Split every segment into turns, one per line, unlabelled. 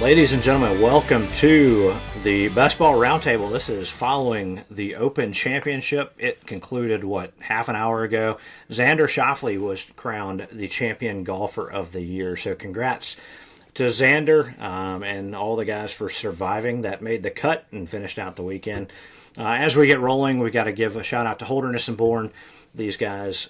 Ladies and gentlemen, welcome to the BestBall Roundtable. This is following the Open Championship. It concluded, half an hour ago. Xander Schauffele was crowned the champion golfer of the year. So congrats to Xander and all the guys for surviving. That made the cut and finished out the weekend. As we get rolling, we got to give a shout out to Holderness and Bourne. These guys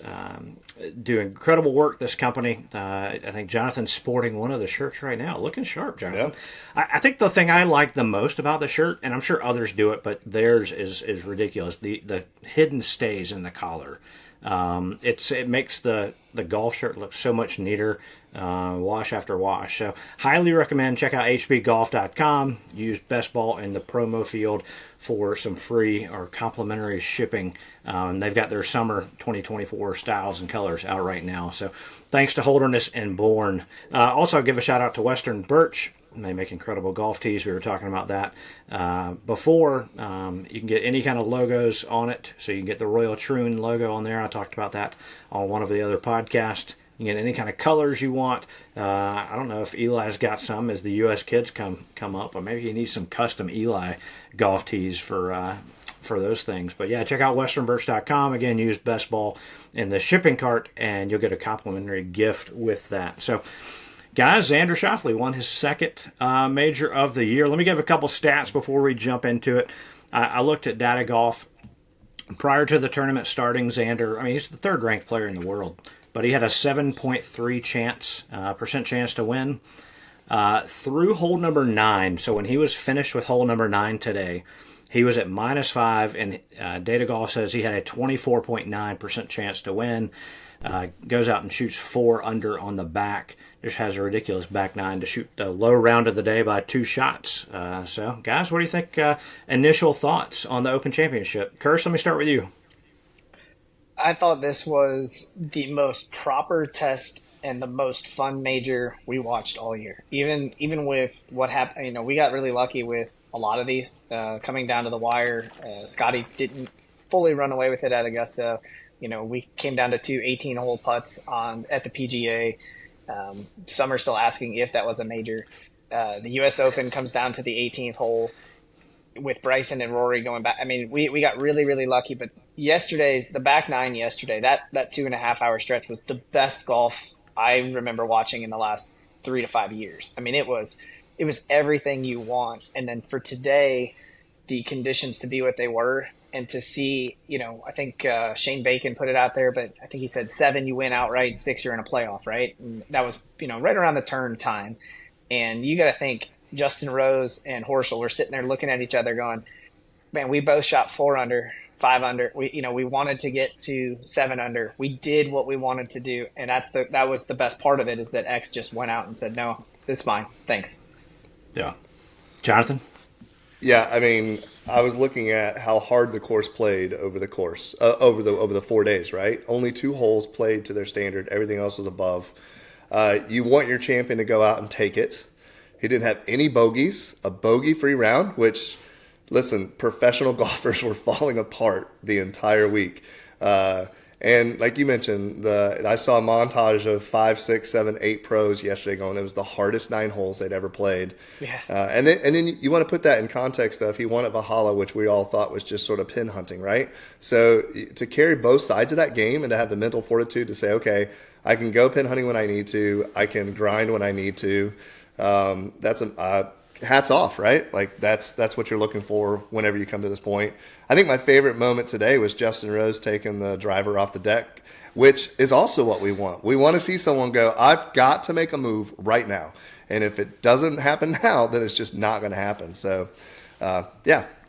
do incredible work, this company. I think Jonathan's sporting one of the shirts right now. Looking sharp, Jonathan. Yep. I think the thing I like the most about the shirt, and I'm sure others do it, but theirs is ridiculous, the hidden stays in the collar. It makes the golf shirt look so much neater, wash after wash. So highly recommend. Check out hbgolf.com. Use BestBall in the promo field for some free or complimentary shipping. They've got their summer 2024 styles and colors out right now. So thanks to Holderness and Bourne. Also give a shout out to Western Birch. They make incredible golf tees. We were talking about that before. You can get any kind of logos on it. So you can get the Royal Troon logo on there. I talked about that on one of the other podcasts. You can get any kind of colors you want. I don't know if Eli's got some as the U.S. kids come up, or maybe he needs some custom Eli golf tees for those things. But yeah, check out westernbirch.com. Again, use BestBall in the shipping cart, and you'll get a complimentary gift with that. So, guys, Xander Schauffele won his second major of the year. Let me give a couple stats before we jump into it. I looked at Data Golf. Prior to the tournament starting, Xander, he's the third-ranked player in the world, but he had a 7.3 percent chance to win through hole number 9. So when he was finished with hole number 9 today, he was at -5, and Data Golf says he had a 24.9% chance to win. Goes out and shoots 4 under on the back. Just has a ridiculous back 9 to shoot the low round of the day by 2 shots. So, guys, what do you think? Initial thoughts on the Open Championship? Kirsch, let me start with you.
I thought this was the most proper test and the most fun major we watched all year. Even with what happened, we got really lucky with a lot of these coming down to the wire. Scotty didn't fully run away with it at Augusta. We came down to 2 18-hole putts at the PGA. Some are still asking if that was a major. The U.S. Open comes down to the 18th hole with Bryson and Rory going back. We got really, really lucky. But the back 9 yesterday, that 2.5-hour stretch was the best golf I remember watching in the last 3 to 5 years. It was everything you want. And then for today, the conditions to be what they were, and to see, I think Shane Bacon put it out there, but I think he said 7 you win outright, 6 you're in a playoff, right? And that was, right around the turn time. And you got to think Justin Rose and Horschel were sitting there looking at each other going, man, we both shot 4 under, 5 under. We wanted to get to 7 under. We did what we wanted to do. And that was the best part of it, is that X just went out and said, no, it's fine. Thanks.
Yeah. Jonathan?
Yeah, I was looking at how hard the course played over the 4 days, right? Only 2 holes played to their standard. Everything else was above. You want your champion to go out and take it. He didn't have any bogeys, a bogey-free round, which, listen, professional golfers were falling apart the entire week. And like you mentioned, I saw a montage of 5, 6, 7, 8 pros yesterday going, it was the hardest 9 holes they'd ever played.
Yeah.
And then you want to put that in context of he won at Valhalla, which we all thought was just sort of pin hunting, right? So to carry both sides of that game and to have the mental fortitude to say, okay, I can go pin hunting when I need to, I can grind when I need to. That's hats off, right? Like that's what you're looking for whenever you come to this point. I think my favorite moment today was Justin Rose taking the driver off the deck, which is also what we want. We want to see someone go, I've got to make a move right now. And if it doesn't happen now, then it's just not going to happen. So,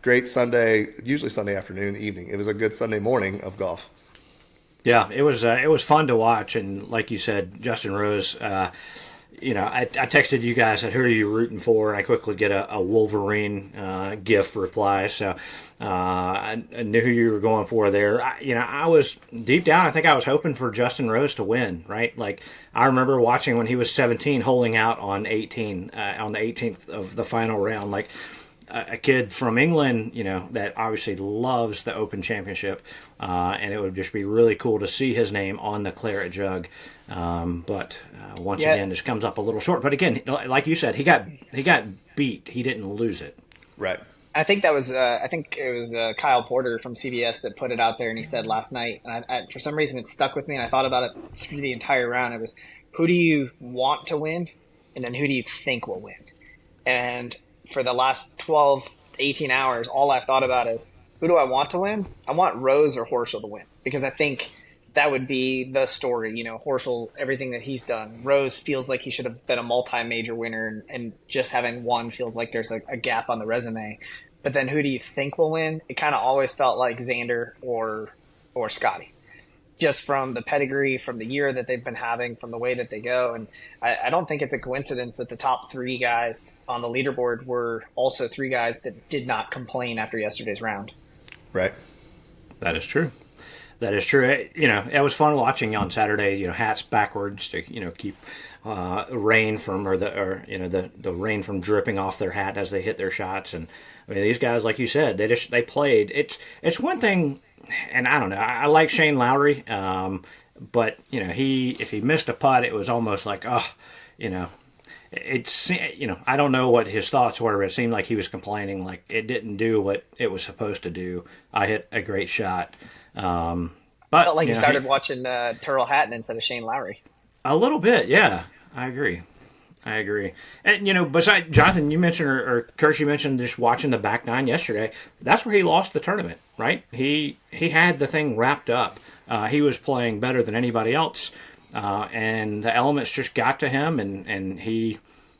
great Sunday, usually Sunday afternoon, evening. It was a good Sunday morning of golf.
Yeah, it was fun to watch. And like you said, Justin Rose, I texted you guys, said, who are you rooting for? I quickly get a Wolverine GIF reply. So I knew who you were going for there. I was deep down, I think I was hoping for Justin Rose to win, right? Like, I remember watching when he was 17, holing out on 18, on the 18th of the final round. Like, a kid from England, that obviously loves the Open Championship, and it would just be really cool to see his name on the claret jug. But once again, this comes up a little short. But again, like you said, he got beat. He didn't lose it.
Right.
I think that was I think it was Kyle Porter from CBS that put it out there, and he said last night, and for some reason it stuck with me, and I thought about it through the entire round. It was, who do you want to win, and then who do you think will win? And for the last 12, 18 hours, all I've thought about is, who do I want to win? I want Rose or Horschel to win, because I think that would be the story. Horschel, everything that he's done. Rose feels like he should have been a multi-major winner, and just having one feels like there's a gap on the resume. But then who do you think will win? It kind of always felt like Xander or Scotty, just from the pedigree, from the year that they've been having, from the way that they go. And I don't think it's a coincidence that the top three guys on the leaderboard were also three guys that did not complain after yesterday's round.
Right.
That is true. That is true. It was fun watching on Saturday. Hats backwards to keep rain from the rain from dripping off their hat as they hit their shots. And I mean, these guys, like you said, they played. It's one thing, and I don't know. I like Shane Lowry, but if he missed a putt, it was almost like it's I don't know what his thoughts were, but it seemed like he was complaining, like it didn't do what it was supposed to do. I hit a great shot. But
felt like you started watching Turl Hatton instead of Shane Lowry.
A little bit, yeah. I agree. And besides Jonathan, you mentioned or Kirsch, you mentioned just watching the back nine yesterday. That's where he lost the tournament, right? He had the thing wrapped up. He was playing better than anybody else, and the elements just got to him, and he,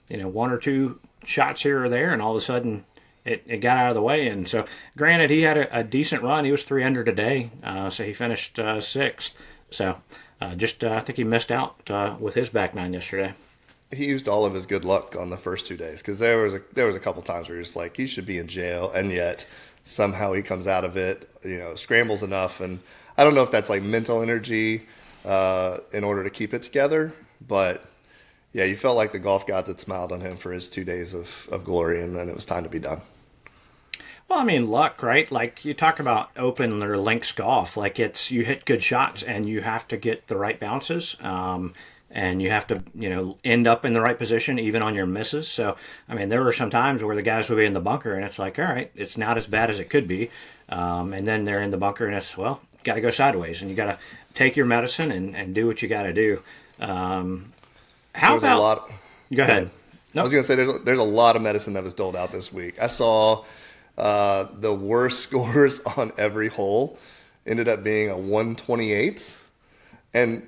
one or two shots here or there, and all of a sudden it got out of the way. And so, granted, he had a decent run. He was 300 today, so he finished sixth. So, I think he missed out with his back nine yesterday.
He used all of his good luck on the first 2 days, because there was a couple times where you're just like, he should be in jail, and yet somehow he comes out of it, scrambles enough. And I don't know if that's like mental energy in order to keep it together, but yeah, you felt like the golf gods had smiled on him for his 2 days of glory, and then it was time to be done.
Well, I mean, luck, right? Like you talk about open or links golf, like you hit good shots and you have to get the right bounces. And you have to, end up in the right position even on your misses. So, I mean, there were some times where the guys would be in the bunker and it's like, all right, it's not as bad as it could be. And then they're in the bunker and it's, well, got to go sideways and you got to take your medicine and do what you got to do. Go ahead.
Nope. I was going to say there's a lot of medicine that was doled out this week. I saw the worst scores on every hole ended up being a 128. And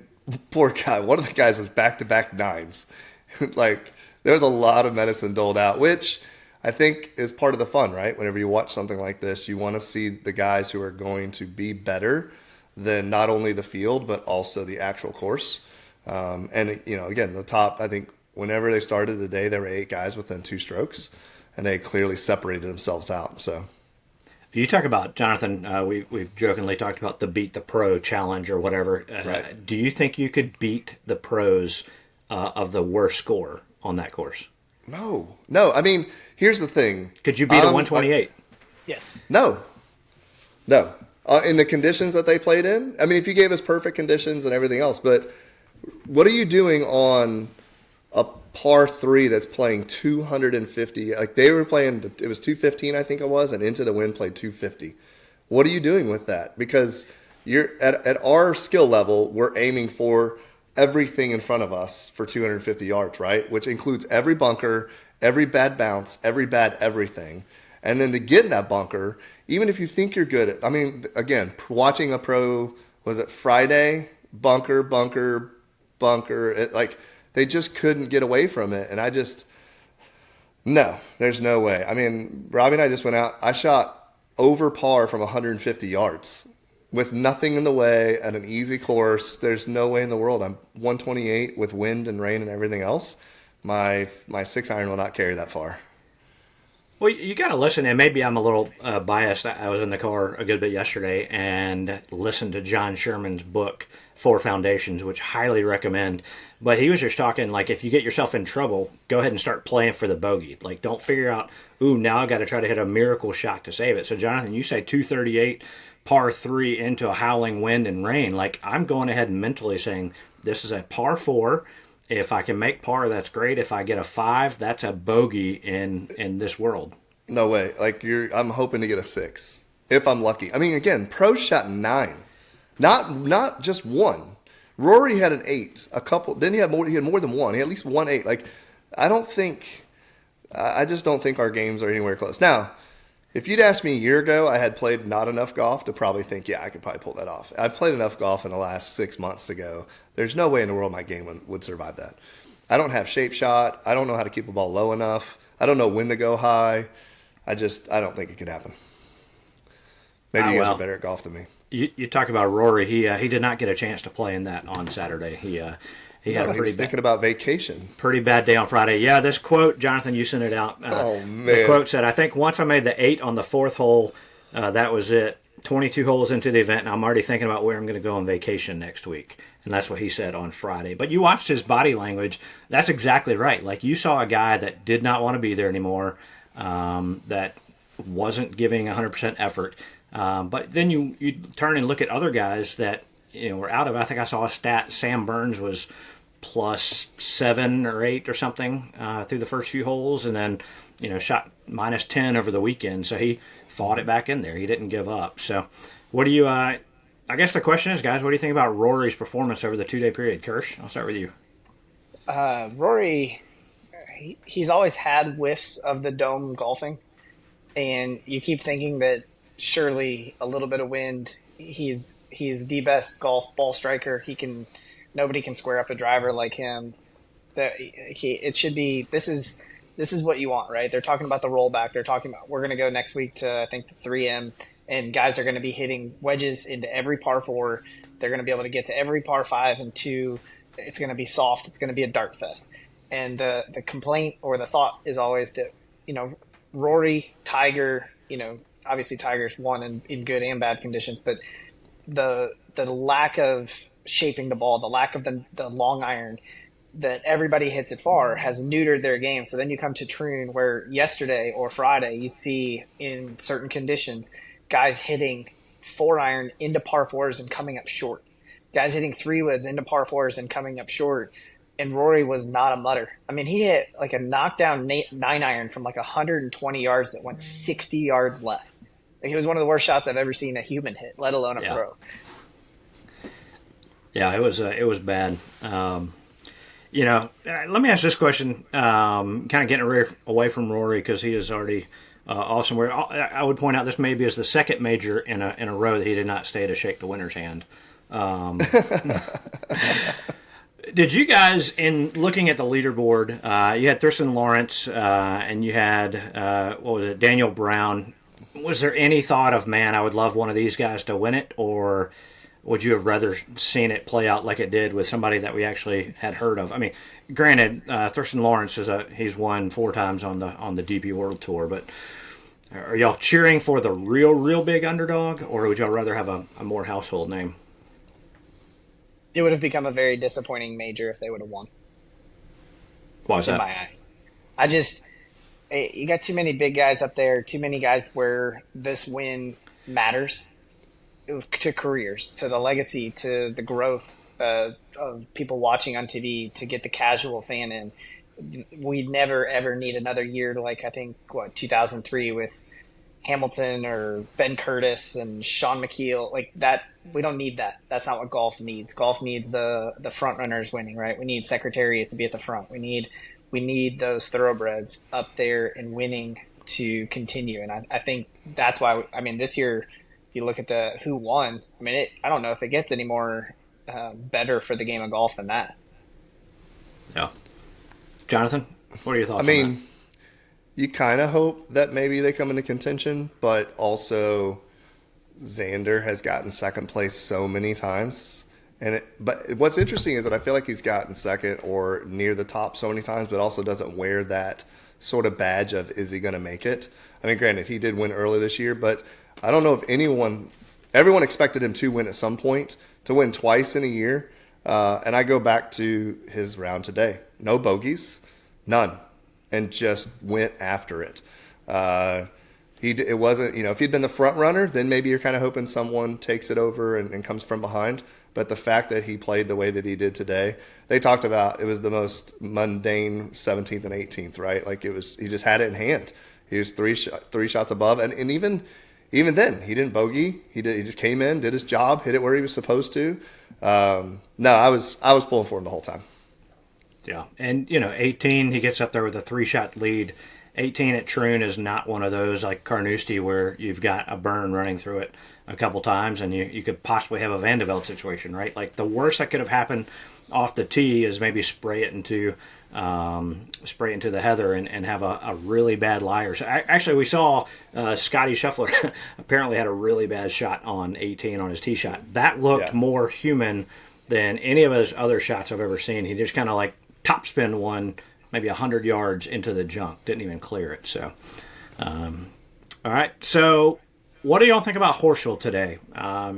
poor guy, one of the guys was back-to-back nines. Like, there's a lot of medicine doled out, which I think is part of the fun, right? Whenever you watch something like this, you want to see the guys who are going to be better than not only the field, but also the actual course. And, again, the top, I think, whenever they started today, there were 8 guys within 2 strokes, and they clearly separated themselves out, so...
You talk about, Jonathan, we've jokingly talked about the Beat the Pro challenge or whatever.
Right.
Do you think you could beat the pros of the worst score on that course?
No. I mean, here's the thing.
Could you beat a 128?
Yes.
No. In the conditions that they played in? I mean, if you gave us perfect conditions and everything else, but what are you doing on a par 3 that's playing 250? Like they were playing, it was 215, I think it was, and Into the Wind played 250. What are you doing with that? Because you're at our skill level, we're aiming for everything in front of us for 250 yards, right? Which includes every bunker, every bad bounce, every bad everything. And then to get in that bunker, even if you think you're good at, I mean, again, watching a pro, was it Friday? Bunker, they just couldn't get away from it. And no, there's no way. I mean, Robbie and I just went out. I shot over par from 150 yards with nothing in the way at an easy course. There's no way in the world. I'm 128 with wind and rain and everything else. My 6-iron will not carry that far.
Well, you got to listen, and maybe I'm a little biased. I was in the car a good bit yesterday and listened to John Sherman's book, Four Foundations, which highly recommend. But he was just talking, like, if you get yourself in trouble, go ahead and start playing for the bogey. Like, don't figure out, ooh, now I got to try to hit a miracle shot to save it. So, Jonathan, you say 238, par 3 into a howling wind and rain. Like, I'm going ahead and mentally saying, this is a par 4. If I can make par, that's great. If I get a 5, that's a bogey in this world.
No way. Like I'm hoping to get a 6 if I'm lucky. I mean, again, pros shot 9, not just 1. Rory had an 8. A couple. Then he had more. He had more than 1. He had at least 1 8. Like I just don't think our games are anywhere close. Now, if you'd asked me a year ago, I had played not enough golf to probably think, yeah, I could probably pull that off. I've played enough golf in the last 6 months to go, there's no way in the world my game would survive that. I don't have shape shot. I don't know how to keep a ball low enough. I don't know when to go high. I don't think it could happen. Maybe you guys are better at golf than me.
You talk about Rory. He did not get a chance to play in that on Saturday. He had
he was thinking about vacation.
Pretty bad day on Friday. Yeah, this quote, Jonathan, you sent it out.
Oh, man.
The quote said, I think once I made the 8 on the 4th hole, that was it. 22 holes into the event, and I'm already thinking about where I'm going to go on vacation next week. And that's what he said on Friday. But you watched his body language. That's exactly right. Like, you saw a guy that did not want to be there anymore, that wasn't giving 100% effort. But then you turn and look at other guys that were out of. I think I saw a stat. Sam Burns was plus 7 or 8 or something through the first few holes, and then shot minus 10 over the weekend. So he fought it back in there. He didn't give up. So what do you? I guess the question is, guys, what do you think about Rory's performance over the 2-day period? Kirsch, I'll start with you.
Rory, he's always had whiffs of the dome golfing, and you keep thinking that surely a little bit of wind. He's the best golf ball striker. Nobody can square up a driver like him. It should be. This is what you want, right? They're talking about the rollback. They're talking about we're going to go next week to I think the 3M, and guys are going to be hitting wedges into every par 4. They're going to be able to get to every par 5 and 2. It's going to be soft. It's going to be a dart fest. And the complaint or the thought is always that Rory, Tiger, obviously Tiger's won in good and bad conditions, but the lack of shaping the ball, the lack of the long iron that everybody hits it far has neutered their game. So then you come to Troon, where yesterday or Friday you see in certain conditions guys hitting 4-iron into par 4s and coming up short, guys hitting 3-woods into par 4s and coming up short. And Rory was not a mutter. I mean, he hit like a knockdown 9-iron from like 120 yards that went 60 yards left. Like, it was one of the worst shots I've ever seen a human hit, let alone a pro.
Yeah, it was bad. Let me ask this question, kind of getting away from Rory because he is already off somewhere. I would point out this maybe is the second major in a row that he did not stay to shake the winner's hand. Did you guys, in looking at the leaderboard, you had Thurston Lawrence and you had, Daniel Brown. Was there any thought of, man, I would love one of these guys to win it, or would you have rather seen it play out like it did with somebody that we actually had heard of? I mean, granted, Thurston Lawrence he's won 4 times on the DP World Tour, but are y'all cheering for the real big underdog, or would y'all rather have a more household name?
It would have become a very disappointing major if they would have won.
Why is that?
In my eyes. You got too many big guys up there, too many guys where this win matters to careers, to the legacy, to the growth of people watching on TV, to get the casual fan in. We'd never, ever need another year like, I think, 2003 with Hamilton or Ben Curtis and Sean McKeel. Like that, we don't need that. That's not what golf needs. Golf needs the front runners winning, right? We need Secretariat to be at the front. We need those thoroughbreds up there and winning to continue. And I think that's why, this year, if you look at the who won, I don't know if it gets any more better for the game of golf than that.
Yeah. Jonathan, what are your thoughts on that?
You kind of hope that maybe they come into contention, but also Xander has gotten second place so many times. But what's interesting is that I feel like he's gotten second or near the top so many times, but also doesn't wear that sort of badge of, is he going to make it? I mean, granted, he did win early this year, but I don't know if everyone expected him to win at some point, to win twice in a year. And I go back to his round today. No bogeys, none, and just went after it. It wasn't, if he'd been the front runner, then maybe you're kind of hoping someone takes it over and comes from behind. But the fact that he played the way that he did today, they talked about it was the most mundane 17th and 18th, right? Like he just had it in hand. He was three shots above, and even then he didn't bogey. He just came in, did his job, hit it where he was supposed to. No, I was pulling for him the whole time.
Yeah, and 18, he gets up there with a 3-shot lead. 18 at Troon is not one of those like Carnoustie where you've got a burn running through it a couple times and you could possibly have a Van de Velde situation, right? Like the worst that could have happened off the tee is maybe spray it into the heather and have a really bad liar. So actually, we saw Scotty Scheffler apparently had a really bad shot on 18 on his tee shot. That looked more human than any of his other shots I've ever seen. He just kind of like topspin one maybe 100 yards into the junk. Didn't even clear it. So, all right. So, what do y'all think about Horschel today?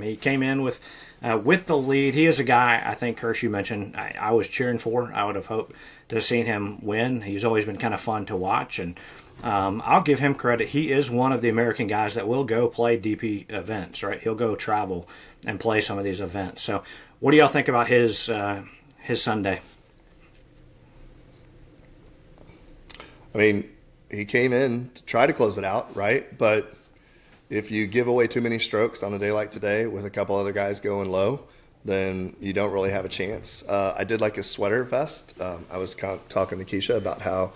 He came in with the lead. He is a guy, I think, Kirsch, you mentioned, I was cheering for. I would have hoped to have seen him win. He's always been kind of fun to watch. And I'll give him credit. He is one of the American guys that will go play DP events, right? He'll go travel and play some of these events. So, what do y'all think about his Sunday?
I mean, he came in to try to close it out, right? But if you give away too many strokes on a day like today with a couple other guys going low, then you don't really have a chance. I did like his sweater vest. I was talking to Keisha about how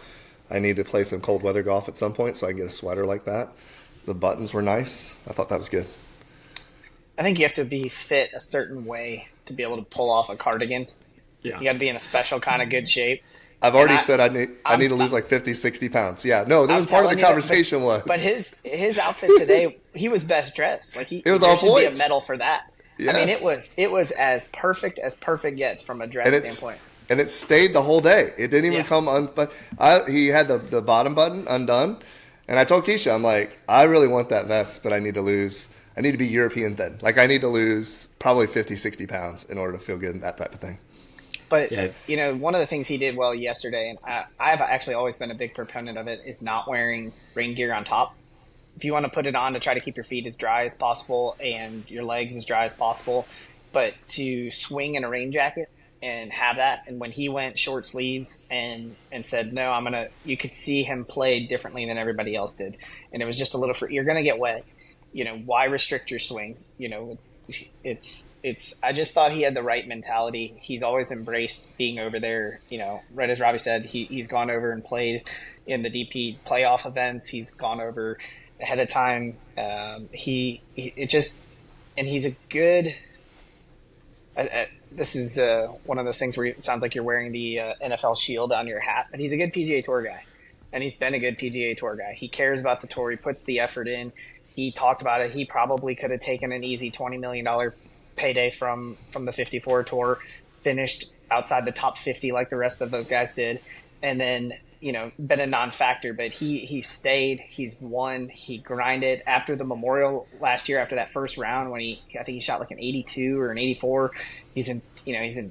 I need to play some cold weather golf at some point so I can get a sweater like that. The buttons were nice. I thought that was good.
I think you have to be fit a certain way to be able to pull off a cardigan. Yeah. You got to be in a special kind of good shape.
I've already said I need to lose like 50, 60 pounds. Yeah, no, that was part of the conversation.
But his outfit today, he was best dressed. Like
it was on point.
There should be a medal for that. Yes. I mean, it was as perfect gets from a dress standpoint.
And it stayed the whole day. It didn't even come he had the bottom button undone, and I told Keisha, I'm like, I really want that vest, but I need to be European thin. Like I need to lose probably 50, 60 pounds in order to feel good and that type of thing.
But, one of the things he did well yesterday, and I've actually always been a big proponent of it, is not wearing rain gear on top. If you want to put it on to try to keep your feet as dry as possible and your legs as dry as possible, but to swing in a rain jacket and have that. And when he went short sleeves and said, no, you could see him play differently than everybody else did. And it was just a little, you're going to get wet. Why restrict your swing? It's I just thought he had the right mentality. He's always embraced being over there. Right as Robbie said, he's gone over and played in the DP playoff events. He's gone over ahead of time. And he's a good, this is one of those things where it sounds like you're wearing the NFL shield on your hat, but he's a good PGA Tour guy. And he's been a good PGA Tour guy. He cares about the tour. He puts the effort in. He talked about it. He probably could have taken an easy $20 million payday from the 54 tour, finished outside the top 50 like the rest of those guys did, and then been a non-factor. But he stayed. He's won. He grinded after the Memorial last year. After that first round, when I think he shot like an 82 or an 84. He's in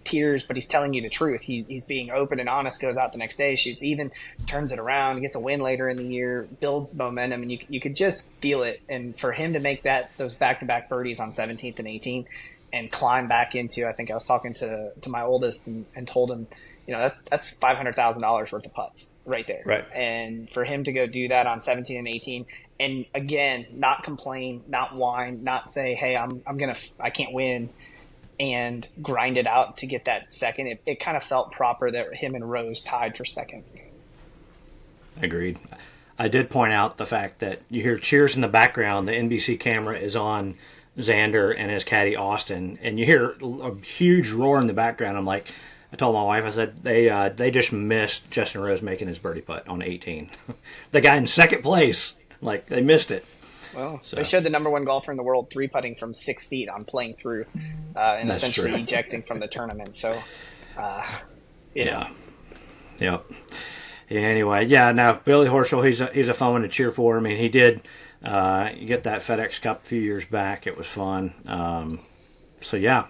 tears, but he's telling you the truth. He's being open and honest. Goes out the next day, shoots even, turns it around, gets a win later in the year, builds momentum, and you could just feel it. And for him to make those back-to-back birdies on 17th and 18th and climb back into, I think I was talking to my oldest and told him, that's $500,000 worth of putts right there.
Right.
And for him to go do that on 17 and 18, and again, not complain, not whine, not say, hey, I can't win, and grind it out to get that second. It kind of felt proper that him and Rose tied for second.
Agreed. I did point out the fact that you hear cheers in the background. The NBC camera is on Xander and his caddy Austin, and you hear a huge roar in the background. I'm like, I told my wife, I said, they just missed Justin Rose making his birdie putt on 18. The guy in second place, like they missed it.
Well, they showed the number one golfer in the world 3-putting from 6 feet on playing through and
That's
essentially
true.
ejecting from the tournament. So,
Yeah. Yep. Anyway, yeah, no, Billy Horschel, he's a fun one to cheer for. I mean, he did get that FedEx Cup a few years back. It was fun. So yeah.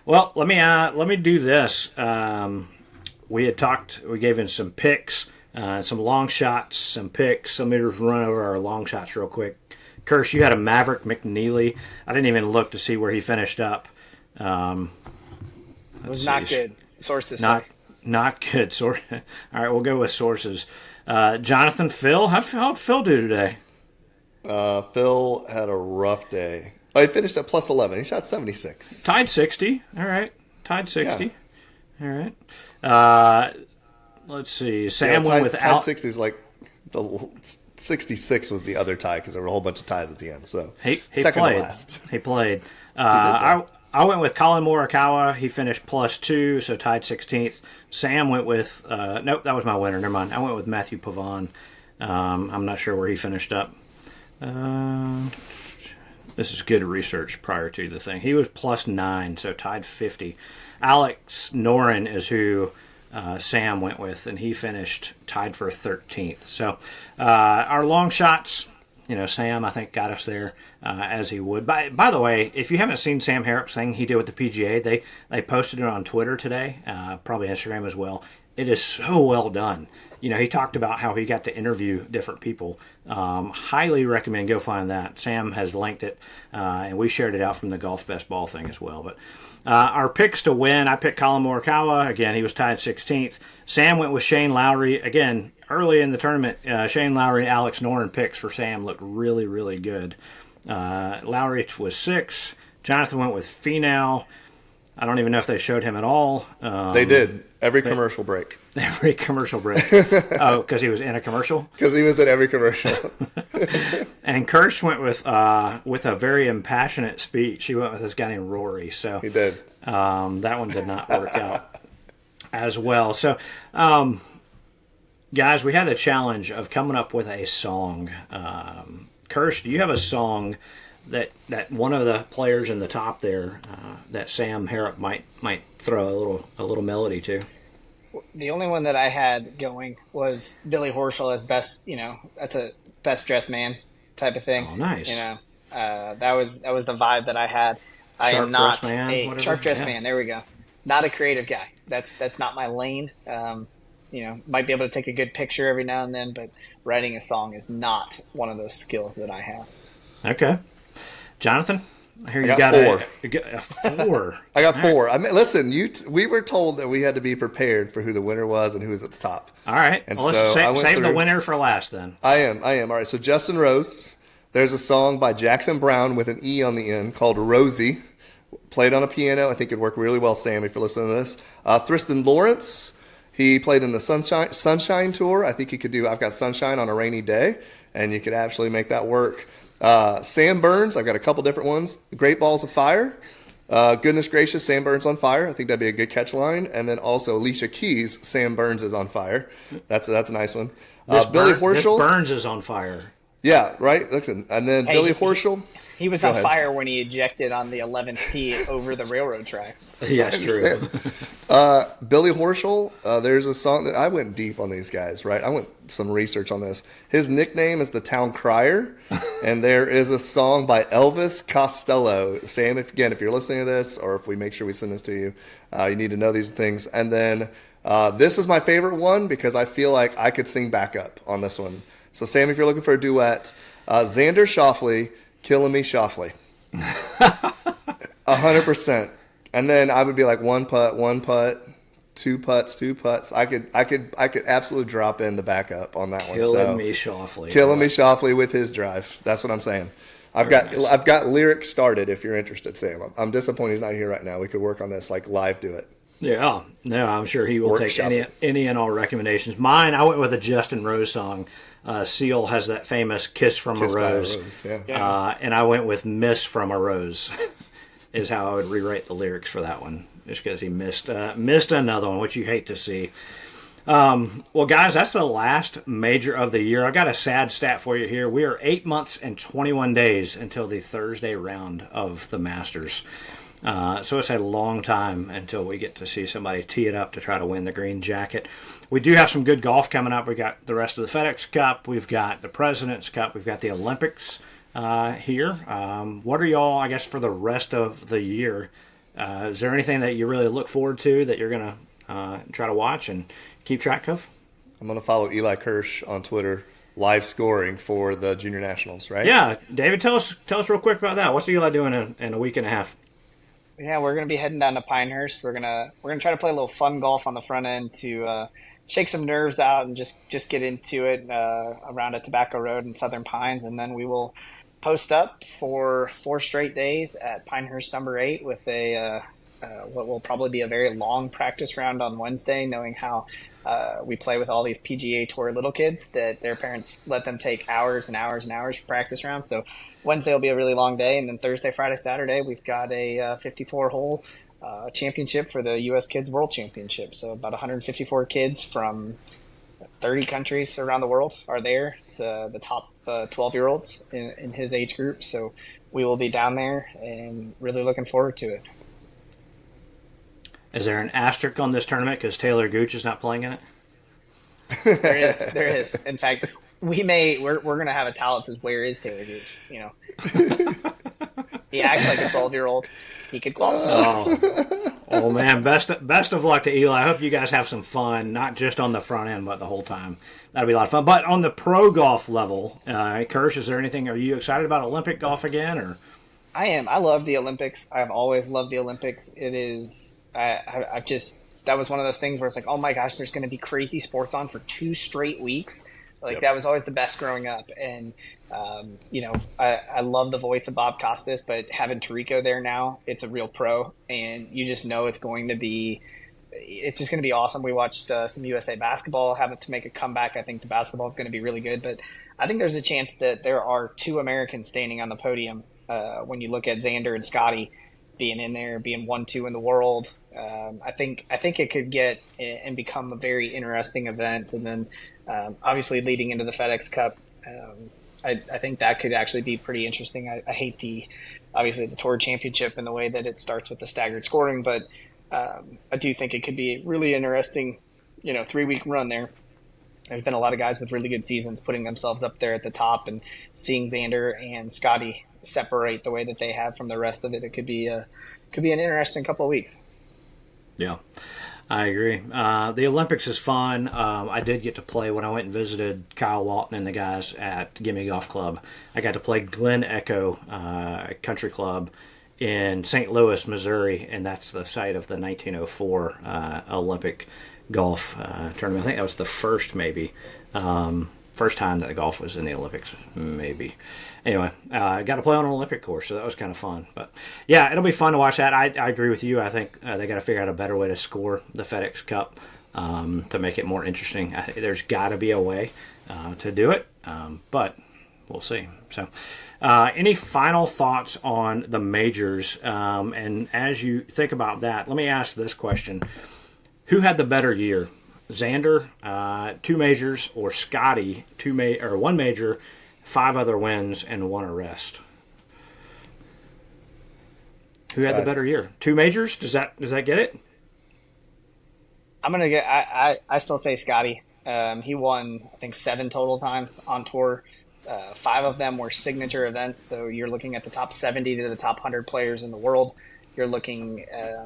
Well, let me do this. We had talked. We gave him some picks, some long shots, some picks. Let me just run over our long shots real quick. Kirsch, you had a Maverick McNeely. I didn't even look to see where he finished up.
It was not good. Sources say.
Not good. All right, we'll go with sources. Jonathan Phil, how'd Phil do today?
Phil had a rough day. Oh, he finished at plus 11. He shot 76.
Tied 60. All right. Tied 60. Yeah. All right. Let's see. Sam went with
tied 60 is like the 66 was the other tie because there were a whole bunch of ties at the end. So
he
second
played.
to last.
He played. I went with Colin Morikawa. He finished plus 2, so tied 16th. Sam went with nope, that was my winner. Never mind. I went with Matthew Pavon. I'm not sure where he finished up. This is good research prior to the thing. He was plus 9, so tied 50. Alex Noren is who Sam went with, and he finished tied for 13th. So our long shots, Sam, I think, got us there as he would. By the way, if you haven't seen Sam Harrop's thing he did with the PGA, they posted it on Twitter today, probably Instagram as well. It is so well done. He talked about how he got to interview different people. Highly recommend go find that. Sam has linked it, and we shared it out from the Golf Best Ball thing as well. But our picks to win, I picked Colin Morikawa. Again, he was tied 16th. Sam went with Shane Lowry. Again, early in the tournament, Shane Lowry and Alex Noren picks for Sam looked really, really good. Lowry was 6. Jonathan went with Finau. I don't even know if they showed him at all.
They did. Every commercial break.
Every commercial break. Oh, because he was in a commercial?
Because he was in every commercial.
And Kirsch went with a very impassionate speech. He went with this guy named Rory. So
he did.
That one did not work out as well. So, guys, we had the challenge of coming up with a song. Kirsch, do you have a song that one of the players in the top there that Sam Harrop might throw a little melody to?
The only one that I had going was Billy Horschel as best, that's a best dressed man type of thing.
Oh, nice.
That was the vibe that I had. I am not a sharp dressed man. There we go. Not a creative guy. That's not my lane. Might be able to take a good picture every now and then, but writing a song is not one of those skills that I have.
Okay. Jonathan? I hear you
got
4.
A
4.
I got 4. I mean, listen, we were told that we had to be prepared for who the winner was and who was at the top.
All right.
And
let's save the winner for last then.
I am. All right. So Justin Rose, there's a song by Jackson Brown with an E on the end called Rosie. Played on a piano. I think it'd work really well, Sam, if you're listening to this. Tristan Lawrence, he played in the Sunshine Tour. I think he could do I've Got Sunshine on a Rainy Day, and you could actually make that work. Sam Burns, I've got a couple different ones. Great Balls of Fire. Goodness Gracious, Sam Burns on Fire. I think that'd be a good catch line. And then also Alicia Keys, Sam Burns is on fire. That's a nice one. Billy Horschel.
This Burns is on fire.
Yeah, right? Listen. And then Billy Horschel.
He was on fire when he ejected on the 11th tee over the railroad tracks.
Yeah, that's true.
Billy Horschel, there's a song that I went deep on these guys, right? I went some research on this. His nickname is the Town Crier, and there is a song by Elvis Costello. Sam, if you're listening to this, or if we make sure we send this to you, you need to know these things. And then this is my favorite one because I feel like I could sing backup on this one. So, Sam, if you're looking for a duet, Xander Schauffele, Killing Me Softly. 100%. And then I would be like one putt, two putts. I could absolutely drop in the backup on that one.
Killing Me Softly.
Killing Me Softly with his drive. That's what I'm saying. I've got lyrics started if you're interested, Sam. I'm disappointed he's not here right now. We could work on this like live do it.
Yeah. No, I'm sure he will take any and all recommendations. Mine, I went with a Justin Rose song. Seal has that famous Kiss from a Rose.
Yeah.
And I went with Miss from a Rose is how I would rewrite the lyrics for that one, just because he missed another one, which you hate to see. Well, guys, that's the last major of the year. I got a sad stat for you here. We are 8 months and 21 days until the Thursday round of the Masters. So it's a long time until we get to see somebody tee it up to try to win the green jacket. We do have some good golf coming up. We got the rest of the FedEx Cup. We've got the President's Cup. We've got the Olympics here. What are y'all, I guess, for the rest of the year? Is there anything that you really look forward to that you're going to try to watch and keep track of?
I'm going to follow Eli Kirsch on Twitter, live scoring for the Junior Nationals, right?
Yeah, David, tell us real quick about that. What's Eli doing in a week and a half?
Yeah, we're gonna be heading down to Pinehurst. We're gonna try to play a little fun golf on the front end to shake some nerves out and just get into it around a Tobacco Road in Southern Pines, and then we will post up for 4 straight days at Pinehurst number 8 with a what will probably be a very long practice round on Wednesday, knowing how we play with all these PGA Tour little kids that their parents let them take hours and hours and hours for practice rounds. So Wednesday will be a really long day, and then Thursday, Friday, Saturday, we've got a 54-hole championship for the U.S. Kids World Championship. So about 154 kids from 30 countries around the world are there. It's the top 12-year-olds in his age group. So we will be down there and really looking forward to it.
Is there an asterisk on this tournament because Taylor Gooch is not playing in it?
There is. In fact, we're going to have a towel that says, "Where is Taylor Gooch?" You know, he acts like a 12-year-old. He could qualify.
Oh man, best of luck to Eli. I hope you guys have some fun, not just on the front end, but the whole time. That'll be a lot of fun. But on the pro golf level, Kirsch, is there anything? Are you excited about Olympic golf again, or?
I am. I love the Olympics. I've always loved the Olympics. It is. I just, that was one of those things where it's like, oh my gosh, there's going to be crazy sports on for 2 straight weeks. Like That was always the best growing up. And, you know, I love the voice of Bob Costas, but having Tarico there now, it's a real pro. And you just know it's just going to be awesome. We watched some USA basketball have it to make a comeback. I think the basketball is going to be really good. But I think there's a chance that there are 2 Americans standing on the podium when you look at Xander and Scotty being in there, being 1-2 in the world. I think it could get and become a very interesting event. And then obviously leading into the FedEx Cup, I think that could actually be pretty interesting. I hate obviously the Tour Championship and the way that it starts with the staggered scoring, but I do think it could be a really interesting, 3-week run there. There's been a lot of guys with really good seasons putting themselves up there at the top, and seeing Xander and Scotty separate the way that they have from the rest of it, it could be an interesting couple of weeks.
Yeah, I agree. The Olympics is fun. I did get to play when I went and visited Kyle Walton and the guys at Gimme Golf Club. I got to play Glen Echo Country Club in St. Louis, Missouri, and that's the site of the 1904 Olympic golf tournament. I think that was the first time that the golf was in the Olympics, maybe. Anyway, I got to play on an Olympic course, so that was kind of fun. But yeah, it'll be fun to watch that. I agree with you. I think they got to figure out a better way to score the FedEx Cup to make it more interesting. There's got to be a way to do it, but we'll see. So, any final thoughts on the majors? And as you think about that, let me ask this question. Who had the better year? Xander, 2 majors, or Scotty, 1 major, 5 other wins, and 1 arrest? Who had the better year? 2 majors? Does that get it?
I'm gonna get. I still say Scotty. He won, I think, 7 total times on tour. 5 of them were signature events. So you're looking at the top 70 to the top 100 players in the world. You're looking.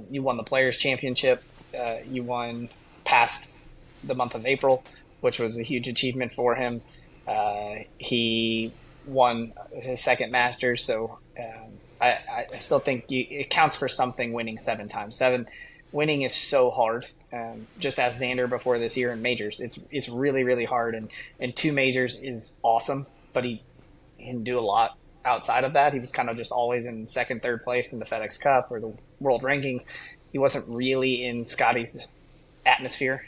You won the Players Championship. You won past the month of April, which was a huge achievement for him. He won his 2nd Masters, so I still think it counts for something winning 7 times. Winning is so hard. Just as Xander before this year in majors, it's really, really hard. And 2 majors is awesome, but he didn't do a lot outside of that. He was kind of just always in 2nd, 3rd place in the FedEx Cup or the world rankings. He wasn't really in Scotty's atmosphere,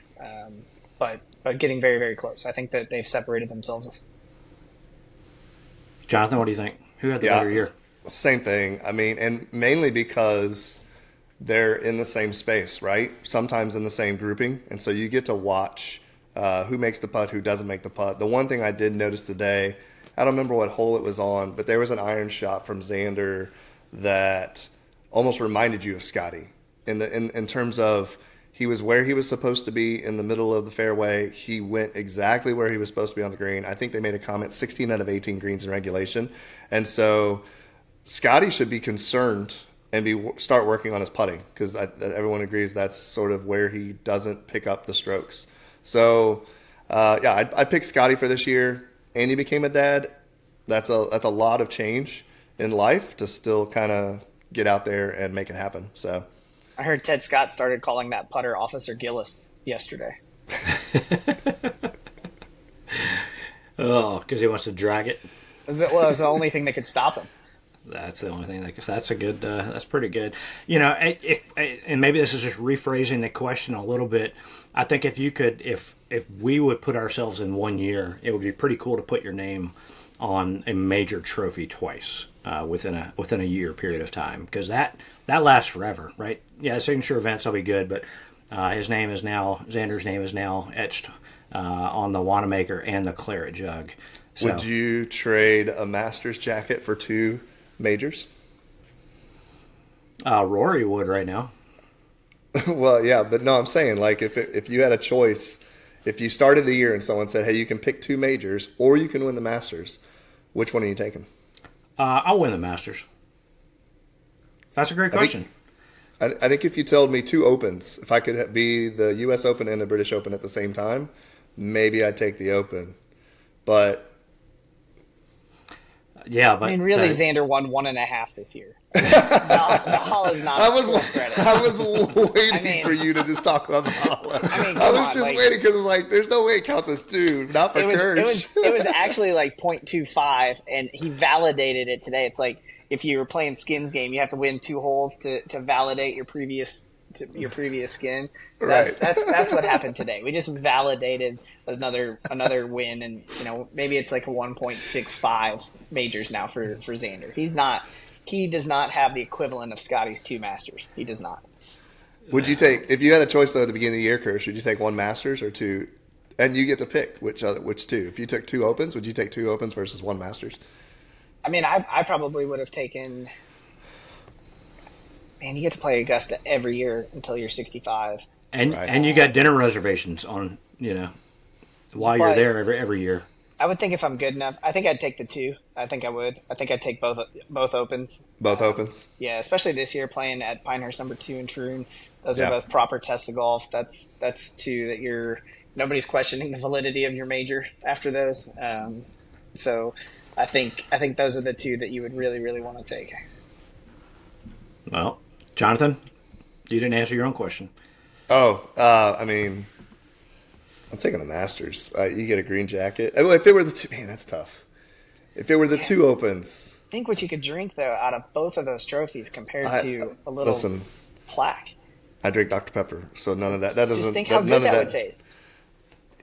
but getting very, very close. I think that they've separated themselves.
Jonathan, what do you think? Who had the better year?
Same thing. I mean, and mainly because they're in the same space, right? Sometimes in the same grouping. And so you get to watch who makes the putt, who doesn't make the putt. The one thing I did notice today, I don't remember what hole it was on, but there was an iron shot from Xander that almost reminded you of Scotty in terms of he was where he was supposed to be in the middle of the fairway. He went exactly where he was supposed to be on the green. I think they made a comment, 16 out of 18 greens in regulation. And so Scotty should be concerned and start working on his putting, because everyone agrees that's sort of where he doesn't pick up the strokes. So, I'd pick Scotty for this year. Andy became a dad. That's a lot of change in life to still kind of get out there and make it happen. So,
I heard Ted Scott started calling that putter Officer Gillis yesterday.
Oh, because he wants to drag it.
It was the only thing that could stop him.
That's the only thing that's a good. That's pretty good. You know, and maybe this is just rephrasing the question a little bit. I think if we would put ourselves in 1 year, it would be pretty cool to put your name on a major trophy twice within a year period of time, because that lasts forever, right? Yeah, signature events will be good, but Xander's name is now etched on the Wanamaker and the Claret Jug. So,
would you trade a Masters jacket for 2 majors?
Rory would right now.
Well, yeah, but no, I'm saying, like, if you had a choice, if you started the year and someone said, hey, you can pick 2 majors or you can win the Masters, which one are you taking?
I'll win the Masters. That's a great question.
I think if you told me 2 Opens, if I could be the U.S. Open and the British Open at the same time, maybe I'd take the Open. But
yeah, but
I mean, really, Xander won 1.5 this year. Valhalla is not. I
was waiting for you to just talk about Valhalla. I was just waiting because it was like, there's no way it counts as 2, not for Kirsch.
It was actually like 0.25, and he validated it today. It's like if you were playing skins game, you have to win 2 holes to validate your previous skin.
Right.
That's what happened today. We just validated another win, and maybe it's like a 1.65 majors now for Xander. He does not have the equivalent of Scotty's 2 Masters. He does not.
Would you take, if you had a choice though at the beginning of the year, Kirsch, would you take 1 Masters or 2? And you get to pick which 2. If you took 2 Opens, would you take 2 Opens versus 1 Masters?
I mean, I probably would have taken. Man, you get to play Augusta every year until you're 65,
and you got dinner reservations on while you're there every year.
I would think if I'm good enough, I think I'd take the 2. I think I would. I think I'd take both Opens.
Both Opens.
Yeah, especially this year playing at Pinehurst number 2 and Troon. Those are
Yeah.
both proper tests of golf. That's 2 that nobody's questioning the validity of your major after those. So I think those are the 2 that you would really, really want to take.
Well, Jonathan, you didn't answer your own question.
I mean, I'm taking the Masters. You get a green jacket. If it were the 2, man, that's tough. If it were the 2 Opens.
Think what you could drink, though, out of both of those trophies compared to a little plaque.
I drink Dr. Pepper, so none of that. That doesn't.
Just think how good that would taste.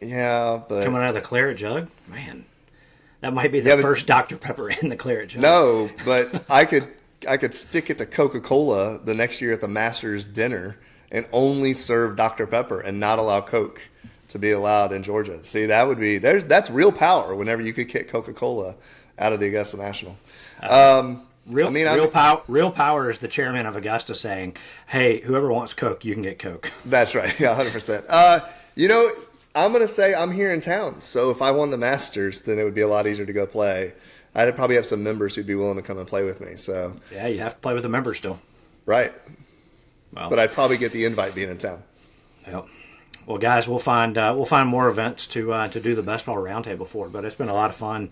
Yeah, but
coming out of the Claret Jug, man, that might be the first Dr. Pepper in the Claret Jug.
No, but I could stick it to Coca-Cola the next year at the Masters dinner and only serve Dr. Pepper and not allow Coke to be allowed in Georgia. See, that's real power whenever you could kick Coca-Cola out of the Augusta National. Real
power is the chairman of Augusta saying, hey, whoever wants Coke, you can get Coke.
That's right. Yeah, 100%. I'm going to say I'm here in town. So if I won the Masters, then it would be a lot easier to go play. I'd probably have some members who'd be willing to come and play with me. So
yeah, you have to play with the members still.
Right.
Well,
but I'd probably get the invite being in town.
Yep. Well, guys, we'll find more events to do the BestBall Roundtable for. But it's been a lot of fun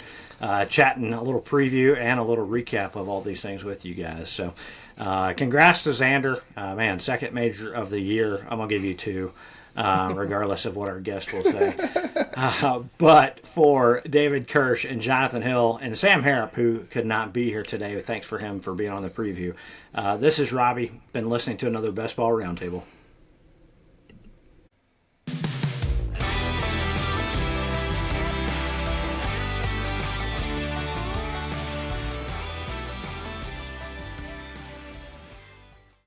chatting a little preview and a little recap of all these things with you guys. So, congrats to Xander, man, second major of the year. I'm gonna give you 2. Regardless of what our guest will say. But for David Kirsch and Jonathan Hill and Sam Harrop, who could not be here today, thanks for him for being on the preview. This is Robbie. Been listening to another BestBall Roundtable.